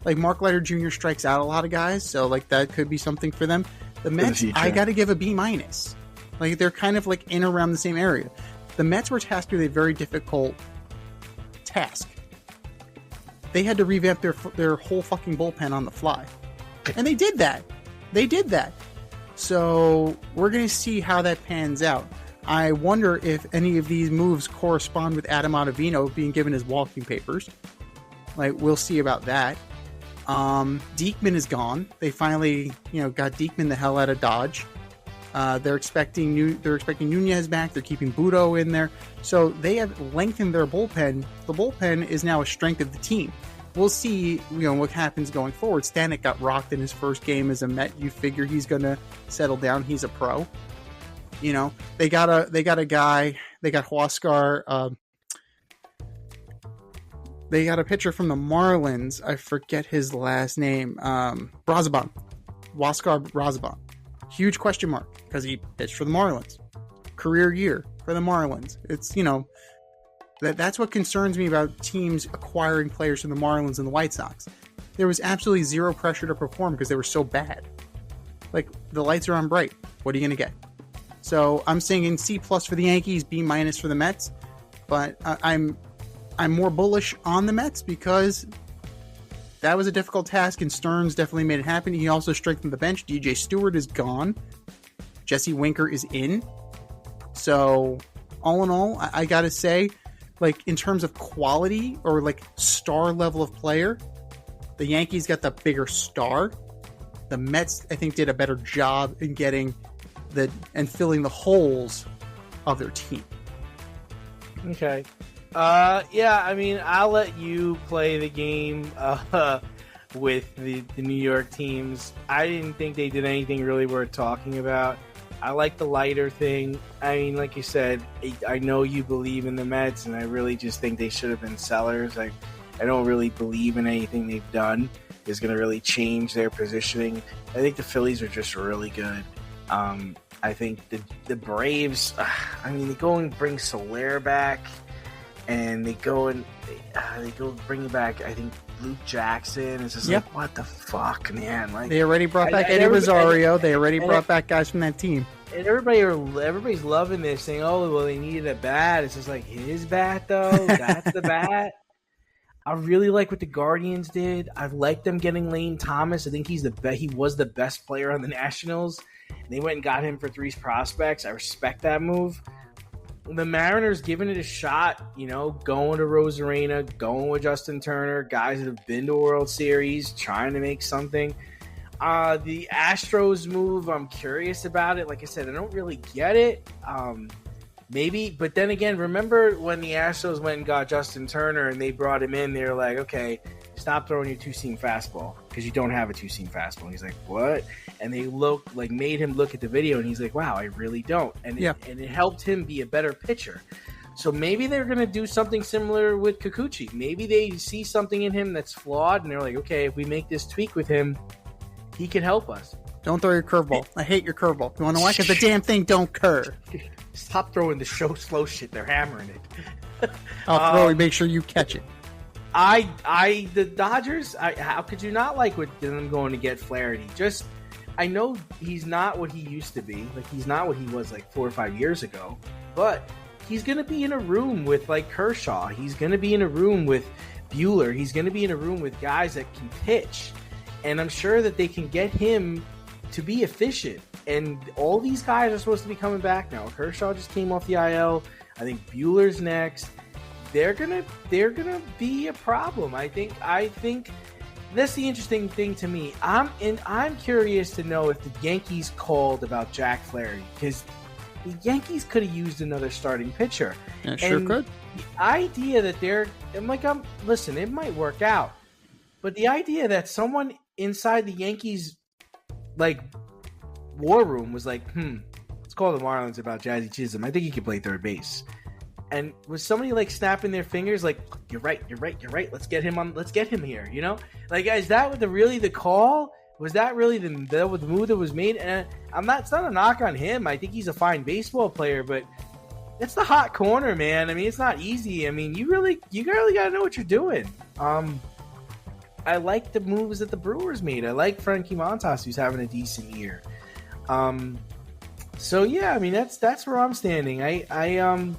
Like Mark Leiter Jr. strikes out a lot of guys, so like that could be something for them. The Mets, I got to give a B-. Like they're kind of like in around the same area. The Mets were tasked with a very difficult task. They had to revamp their whole fucking bullpen on the fly, and they did that. So we're going to see how that pans out. I wonder if any of these moves correspond with Adam Ottavino being given his walking papers. Like, we'll see about that. Diekman is gone. They finally, got Diekman the hell out of Dodge. They're expecting Nunez back. They're keeping Budo in there. So they have lengthened their bullpen. The bullpen is now a strength of the team. We'll see, what happens going forward. Stanek got rocked in his first game as a Met. You figure he's going to settle down. He's a pro. They got a guy. They got Huascar. They got a pitcher from the Marlins. I forget his last name. Huascar Brazaban. Huge question mark because he pitched for the Marlins. Career year for the Marlins. It's, that's what concerns me about teams acquiring players from the Marlins and the White Sox. There was absolutely zero pressure to perform because they were so bad. Like, the lights are on bright. What are you going to get? So I'm saying C+ for the Yankees, B- for the Mets. But I'm more bullish on the Mets because that was a difficult task, and Stearns definitely made it happen. He also strengthened the bench. DJ Stewart is gone. Jesse Winker is in. So, all in all, I gotta say, like, in terms of quality or, like, star level of player, the Yankees got the bigger star. The Mets, I think, did a better job in getting and filling the holes of their team. Okay. Yeah, I mean, I'll let you play the game with the New York teams. I didn't think they did anything really worth talking about. I like the lighter thing. I mean, like you said, I know you believe in the Mets, and I really just think they should have been sellers. I don't really believe in anything they've done is going to really change their positioning. I think the Phillies are just really good. I think the Braves, they go and bring Soler back. And they go bring back, I think, Luke Jackson. It's just like, what the fuck, man? Like, they already brought back Eddie Rosario. They already brought back guys from that team. And everybody's loving this, saying, oh, well, they needed a bat. It's just like, his bat, though? That's the bat? I really like what the Guardians did. I like them getting Lane Thomas. I think he was the best player on the Nationals. And they went and got him for 3 prospects. I respect that move. The Mariners giving it a shot, going to Rosarena, going with Justin Turner, guys that have been to World Series, trying to make something. The Astros move, I'm curious about it. Like I said, I don't really get it. Maybe, but then again, remember when the Astros went and got Justin Turner and they brought him in, they were like, okay, stop throwing your 2-seam fastball because you don't have a 2-seam fastball. And he's like, what? And they made him look at the video and he's like, wow, I really don't. And it helped him be a better pitcher. So maybe they're going to do something similar with Kikuchi. Maybe they see something in him that's flawed and they're like, okay, if we make this tweak with him, he can help us. Don't throw your curveball. I hate your curveball. You want to know why? Because the damn thing don't curve. Stop throwing the slow shit. They're hammering it. I'll throw it. Make sure you catch it. The Dodgers, how could you not like with them going to get Flaherty? I know he's not what he used to be. Like, he's not what he was like 4 or 5 years ago. But he's going to be in a room with, like, Kershaw. He's going to be in a room with Buehler. He's going to be in a room with guys that can pitch. And I'm sure that they can get him to be efficient. And all these guys are supposed to be coming back now. Kershaw just came off the IL. I think Buehler's next. They're gonna be a problem. I think that's the interesting thing to me. I'm curious to know if the Yankees called about Jack Flaherty, because the Yankees could have used another starting pitcher. Yeah, sure could. The idea that listen, it might work out, but the idea that someone inside the Yankees war room was like, let's call the Marlins about Jazzy Chisholm. I think he could play third base. And was somebody snapping their fingers like, you're right. Let's get him here. Like, is that really the call? Was that really the move that was made? And it's not a knock on him. I think he's a fine baseball player, but it's the hot corner, man. I mean, it's not easy. I mean, you really got to know what you're doing. I like the moves that the Brewers made. I like Frankie Montas, who's having a decent year. So yeah, I mean that's where I'm standing. And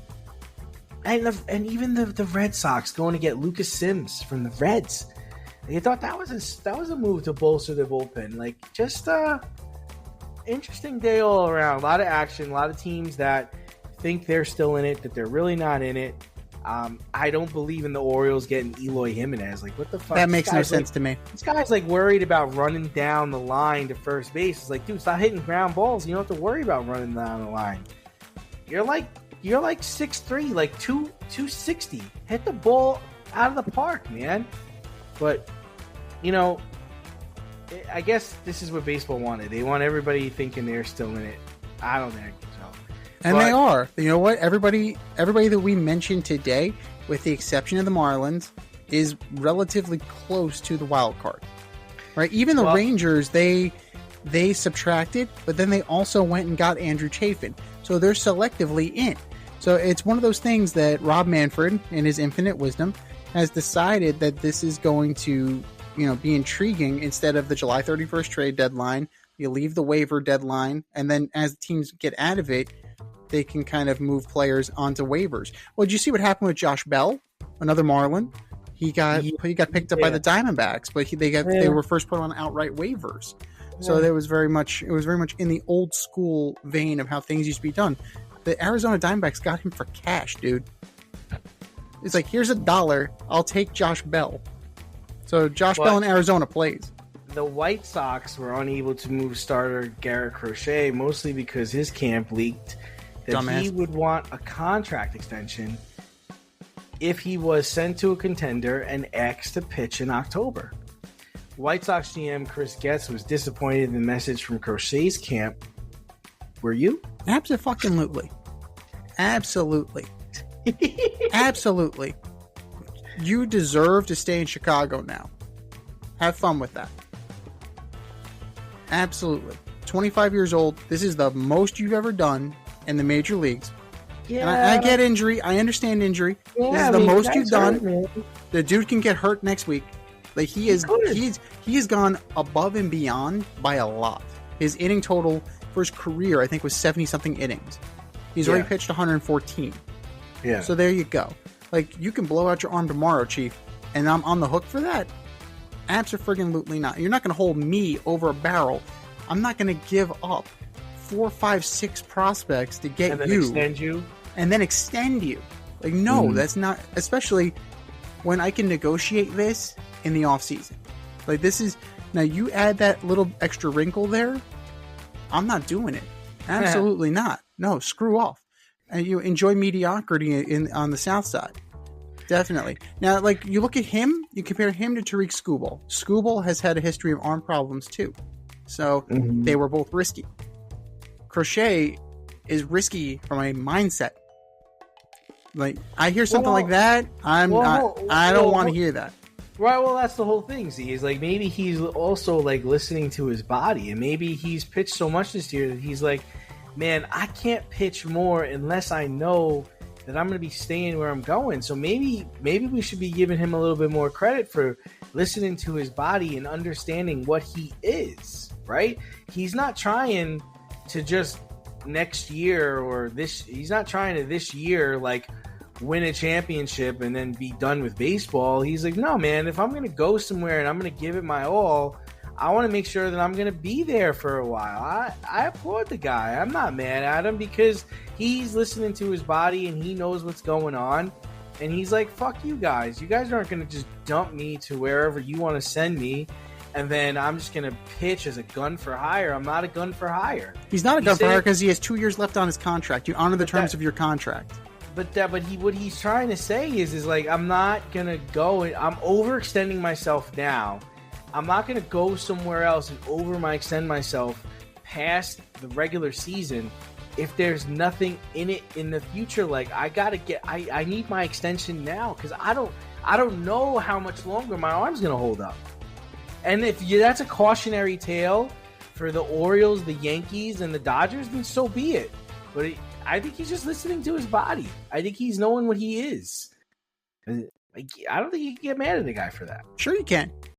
even the Red Sox going to get Lucas Sims from the Reds. I thought that was a move to bolster the bullpen. Like, just interesting day all around. A lot of action, a lot of teams that think they're still in it, that they're really not in it. I don't believe in the Orioles getting Eloy Jimenez. Like, what the fuck? That makes no sense to me. This guy's like worried about running down the line to first base. It's like, dude, stop hitting ground balls. You don't have to worry about running down the line. You're like 6'3", like 260. Hit the ball out of the park, man. But, you know, I guess this is what baseball wanted. They want everybody thinking they're still in it. I don't think so. And they are. You know what? Everybody that we mentioned today, with the exception of the Marlins, is relatively close to the wild card. Right? Even the Rangers, they subtracted, but then they also went and got Andrew Chafin. So they're selectively in. So it's one of those things that Rob Manfred, in his infinite wisdom, has decided that this is going to, be intriguing. Instead of the July 31st trade deadline, you leave the waiver deadline, and then as teams get out of it, they can kind of move players onto waivers. Well, did you see what happened with Josh Bell, another Marlin? He got picked up by the Diamondbacks, but they were first put on outright waivers. So it was very much in the old school vein of how things used to be done. The Arizona Diamondbacks got him for cash, dude. It's like, here's $1, I'll take Josh Bell. So Josh Bell in Arizona plays. The White Sox were unable to move starter Garrett Crochet, mostly because his camp leaked that he would want a contract extension if he was sent to a contender and asked to pitch in October. White Sox GM Chris Getz was disappointed in the message from Crochet's camp. Were you? Absolutely. Absolutely. Absolutely. You deserve to stay in Chicago now. Have fun with that. Absolutely. 25 years old. This is the most you've ever done in the major leagues. Yeah. And I get injury. I understand injury. Yeah, this is the most you've done. The dude can get hurt next week. Like, he has gone above and beyond by a lot. His inning total for his career, I think, was 70-something innings. He's already pitched 114. Yeah. So there you go. Like, you can blow out your arm tomorrow, Chief, and I'm on the hook for that? Absolutely not. You're not going to hold me over a barrel. I'm not going to give up 4, 5, 6 prospects to get and then extend you. Like, no, that's not, especially when I can negotiate this in the off season. Like, this is, now you add that little extra wrinkle there, I'm not doing it. Absolutely not. No, screw off. And you enjoy mediocrity on the South Side. Definitely. Now, like, you look at him, you compare him to Tariq Skubal. Skubal has had a history of arm problems too. So they were both risky. Crochet is risky from a mindset. Like, I hear something like that, I don't want to hear that. Right, well, that's the whole thing. See, is like, maybe he's also like listening to his body, and maybe he's pitched so much this year that he's like, man, I can't pitch more unless I know that I'm going to be staying where I'm going. So maybe we should be giving him a little bit more credit for listening to his body and understanding what he is, right? He's not trying to just next year or he's not trying to this year, like, win a championship and then be done with baseball. He's like, no, man, if I'm going to go somewhere and I'm going to give it my all, I want to make sure that I'm going to be there for a while. I applaud the guy. I'm not mad at him because he's listening to his body and he knows what's going on. And he's like, fuck you guys. You guys aren't going to just dump me to wherever you want to send me. And then I'm just going to pitch as a gun for hire. I'm not a gun for hire. He's not a gun for hire because he has 2 years left on his contract. You honor the terms of your contract. But what he's trying to say is like, I'm not going to go. I'm overextending myself now. I'm not going to go somewhere else and extend myself past the regular season if there's nothing in it in the future. Like, I need my extension now because I don't know how much longer my arm's going to hold up. And if that's a cautionary tale for the Orioles, the Yankees, and the Dodgers, then so be it. But I think he's just listening to his body. I think he's knowing what he is. I don't think you can get mad at the guy for that. Sure you can.